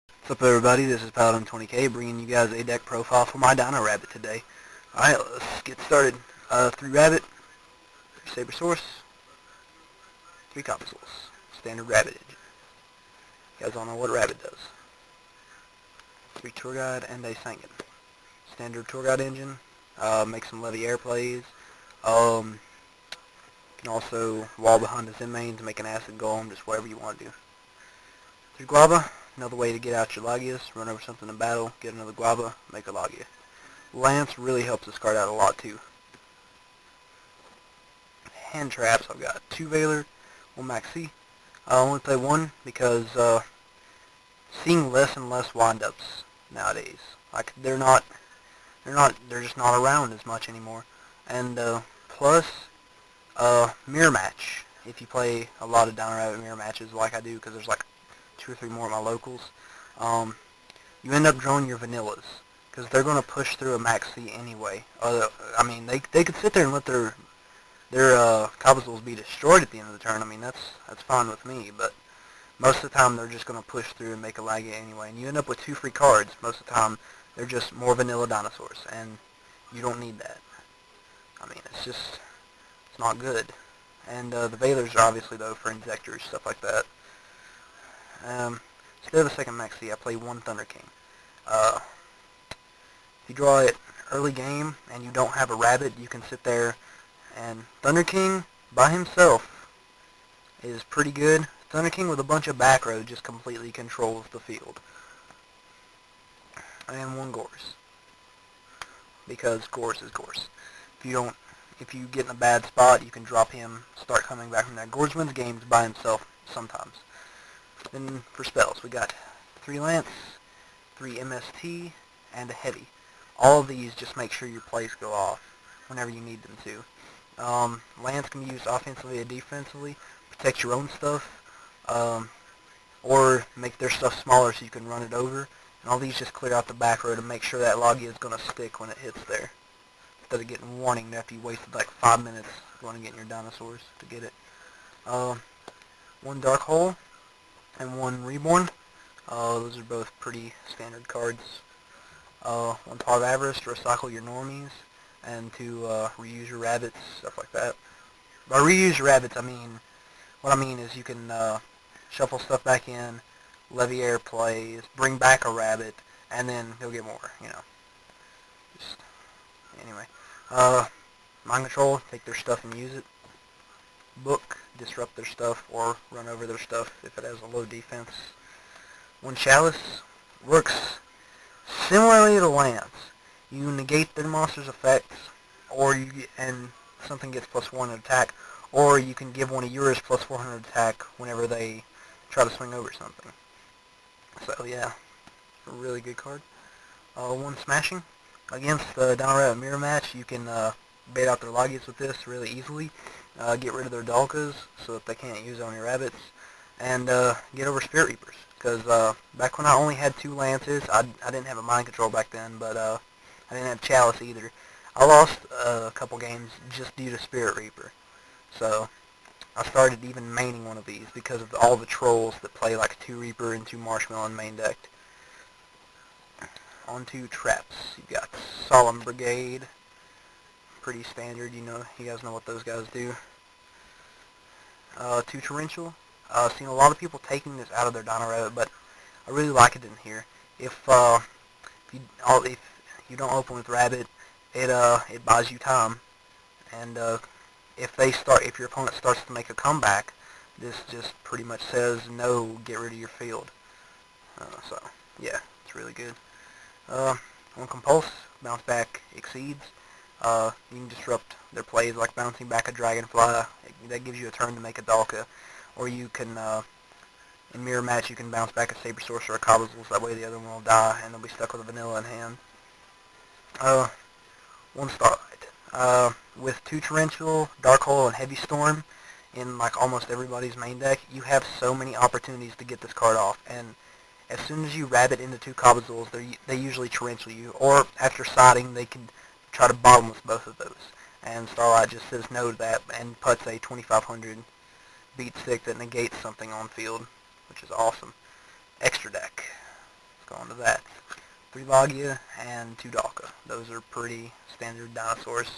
What's up everybody, this is Paladin20k bringing you guys a deck profile for my Dino Rabbit today. Alright, let's get started. 3 Rabbit, 3 Sabersaurus, 3 Copazils. Standard Rabbit engine. You guys all know what Rabbit does. 3 Tour Guide and a Sangan. Standard Tour Guide engine, make some Levy air plays. Can also wall behind his inmain to make an acid golem, just whatever you want to do. 3 Guava. Another way to get out your Lagias, run over something in battle, get another Guava, make a Lagia. Lance really helps this card out a lot too. Hand traps, I've got 2 Veiler, 1 Maxi. I only play 1 because seeing less and less windups nowadays. Like they're just not around as much anymore. And plus mirror match. If you play a lot of Dino Rabbit mirror matches like I do, because there's like 2 or 3 more at my locals, you end up drawing your vanillas, because they're going to push through a Max C anyway. I mean, they could sit there and let their Cobblezools be destroyed at the end of the turn. I mean, that's fine with me, but most of the time they're just going to push through and make a Lagia anyway, and you end up with 2 free cards. Most of the time, they're just more vanilla dinosaurs, and you don't need that. I mean, it's not good. And the Veilers are obviously, though, for Injectors, stuff like that. Instead of a second Maxi, I play 1 Thunder King. If you draw it early game and you don't have a rabbit, you can sit there, and Thunder King by himself is pretty good. Thunder King with a bunch of back row just completely controls the field. And 1 Gorse, because Gorse is Gorse. If you get in a bad spot, you can drop him, start coming back from there. Gorse wins games by himself sometimes. Then for spells, we got 3 Lance, 3 MST, and a Heavy. All of these, just make sure your plays go off whenever you need them to. Lance can be used offensively or defensively, protect your own stuff, or make their stuff smaller so you can run it over. And all these just clear out the back row to make sure that Lagia is going to stick when it hits there, instead of getting warning after you wasted like 5 minutes going to get your dinosaurs to get it. 1 Dark Hole and 1 Reborn. Those are both pretty standard cards. 1 Paw of Avarice to recycle your normies, and to reuse your rabbits, stuff like that. By reuse your rabbits, what I mean is you can shuffle stuff back in, levy air plays, bring back a rabbit, and then he'll get more, Just, anyway. Mind Control, take their stuff and use it. Book, disrupt their stuff or run over their stuff if it has a low defense. 1 Chalice works similarly to Lance. You negate their monster's effects, and something gets +1 attack, or you can give one of yours +400 attack whenever they try to swing over something. So yeah, a really good card. 1 Smashing. Against the Dino Rabbit mirror match, you can bait out their Lagias with this really easily. Get rid of their Dalkas so that they can't use it on your rabbits, and get over Spirit Reapers. Because back when I only had 2 Lances, I didn't have a Mind Control back then, but I didn't have Chalice either. I lost a couple games just due to Spirit Reaper. So I started even maining one of these because of all the trolls that play like 2 Reaper and 2 Marshmallow in main deck. On to traps. You've got Solemn Brigade. Pretty standard, you guys know what those guys do. 2 Torrential. Seen a lot of people taking this out of their Dino Rabbit, but I really like it in here. If you don't open with Rabbit, it buys you time, and if your opponent starts to make a comeback, this just pretty much says no, get rid of your field. So yeah, it's really good. 1 Compulse, bounce back exceeds. You can disrupt their plays like bouncing back a Dragonfly. That gives you a turn to make a Dalka. Or you can, in Mirror Match, you can bounce back a Sabersaurus or a Cobblezools. That way the other one will die and they'll be stuck with a Vanilla in hand. 1 Starlight. With 2 Torrential, Dark Hole, and Heavy Storm in like almost everybody's main deck, you have so many opportunities to get this card off. And as soon as you rabbit into 2 Cobblezools, they usually Torrential you. Or after siding, they can try to bottomless both of those. And Starlight just says no to that and puts a 2500 beat stick that negates something on field, which is awesome. Extra deck. of that. 3 Logia and 2 Dalka. Those are pretty standard dinosaurs.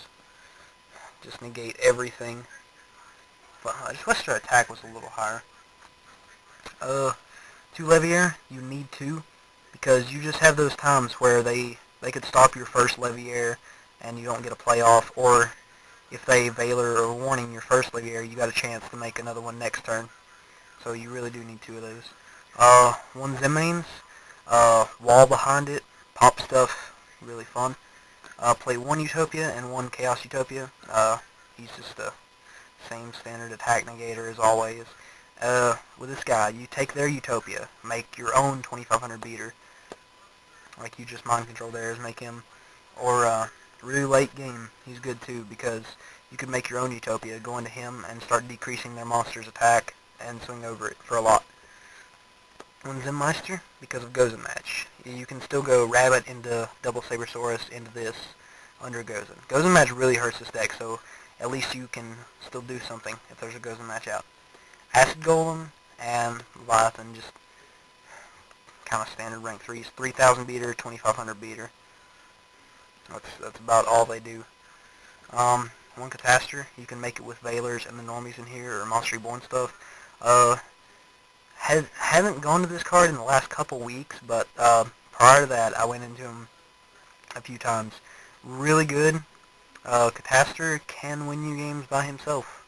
Just negate everything. But I just wish their attack was a little higher. 2 Leviair, you need to, because you just have those times where they could stop your first Leviair and you don't get a playoff, or if they Veiler or Warning your first Leviair, you got a chance to make another one next turn. So you really do need 2 of those. 1 Zemains, wall behind it, pop stuff, really fun. Play 1 Utopia and 1 Chaos Utopia. He's just a same standard attack negator as always. With this guy, you take their Utopia, make your own 2500 beater. Like you just mind control theirs, make him. Or really late game, he's good too, because you could make your own Utopia, go into him, and start decreasing their monster's attack, and swing over it for a lot. 1 Zenmeister, because of Gozen match. You can still go Rabbit into Double Sabersaurus into this under Gozen. Gozen match really hurts this deck, so at least you can still do something if there's a Gozen match out. Acid Golem and Leviathan, just kind of standard rank 3s. 3000 beater, 2500 beater. That's about all they do. 1 Catastor, you can make it with Veilers and the normies in here, or Monster Reborn stuff. Haven't gone to this card in the last couple weeks, but prior to that, I went into him a few times. Really good. Catastor can win you games by himself,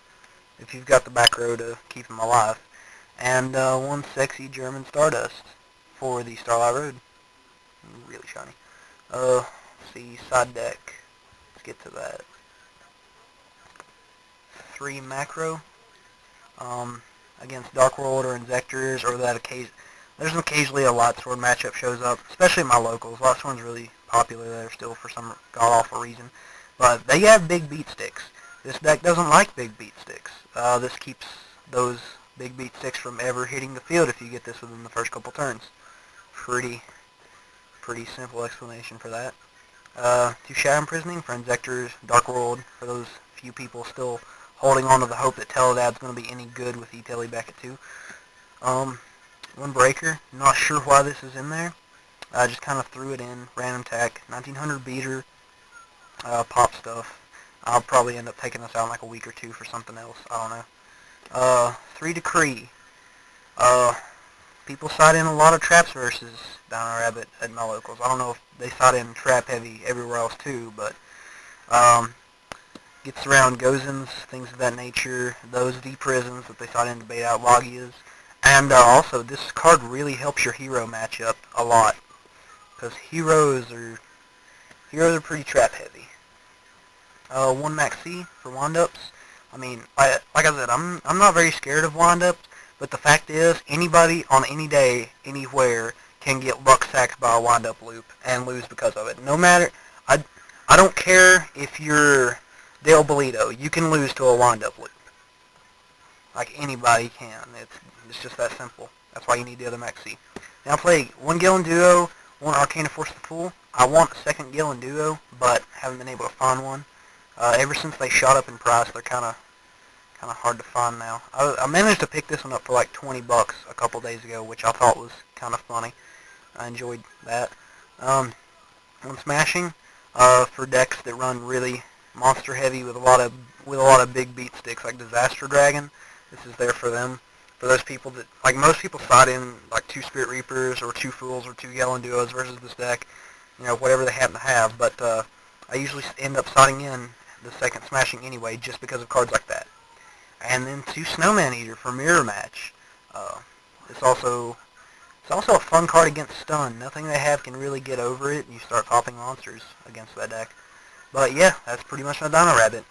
if you've got the back row to keep him alive. And 1 Sexy German Stardust for the Starlight Road. Really shiny. Let's see, side deck. Let's get to that. 3 Macro. Against Dark World or Inzectors, or that there's occasionally a Lightsworn matchup shows up, especially in my locals. Lightsworn's really popular there still for some god-awful reason. But they have big beat sticks. This deck doesn't like big beat sticks. This keeps those big beat sticks from ever hitting the field if you get this within the first couple turns. Pretty simple explanation for that. 2 Shadow Imprisoning for Inzectors, Dark World, for those few people still holding on to the hope that Teledad's going to be any good with E-Tele back at 2. 1 Breaker, not sure why this is in there. I just kind of threw it in, random tech, 1900 beater, pop stuff. I'll probably end up taking this out in like a week or 2 for something else, I don't know. 3 Decree. People side in a lot of traps versus Dino Rabbit at my locals. I don't know if they side in trap heavy everywhere else too, but gets around Gozens, things of that nature, those D-Prisons that they side in to bait out Logias. And also, this card really helps your hero matchup a lot, because heroes are pretty trap heavy. 1 Maxi for wind-ups. I mean, like I said, I'm not very scared of wind-ups, but the fact is, anybody on any day, anywhere, can get luck sacked by a wind-up loop and lose because of it. No matter, I don't care if you're Dale Bolito, you can lose to a wind-up loop. Like anybody can. It's just that simple. That's why you need the other Maxi. Now play 1 Galen Duo, 1 Arcana Force the Fool. I want a second Galen Duo, but haven't been able to find one. Ever since they shot up in price, they're kind of hard to find now. I managed to pick this one up for like $20 a couple days ago, which I thought was kind of funny. I enjoyed that. 1 Smashing for decks that run really monster heavy with a lot of big beat sticks like Disaster Dragon. This is there for them. For those people that, like most people side in like 2 Spirit Reapers or 2 Fools or 2 Galen Duos versus this deck, you know, whatever they happen to have, but I usually end up siding in the second Smashing anyway just because of cards like that. And then 2 Snowman Eater for Mirror Match. It's also a fun card against stun. Nothing they have can really get over it. You start popping monsters against that deck. But yeah, that's pretty much my Dino Rabbit.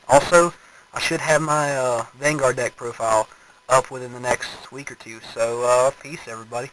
Also, I should have my Vanguard deck profile up within the next week or 2. So, peace everybody.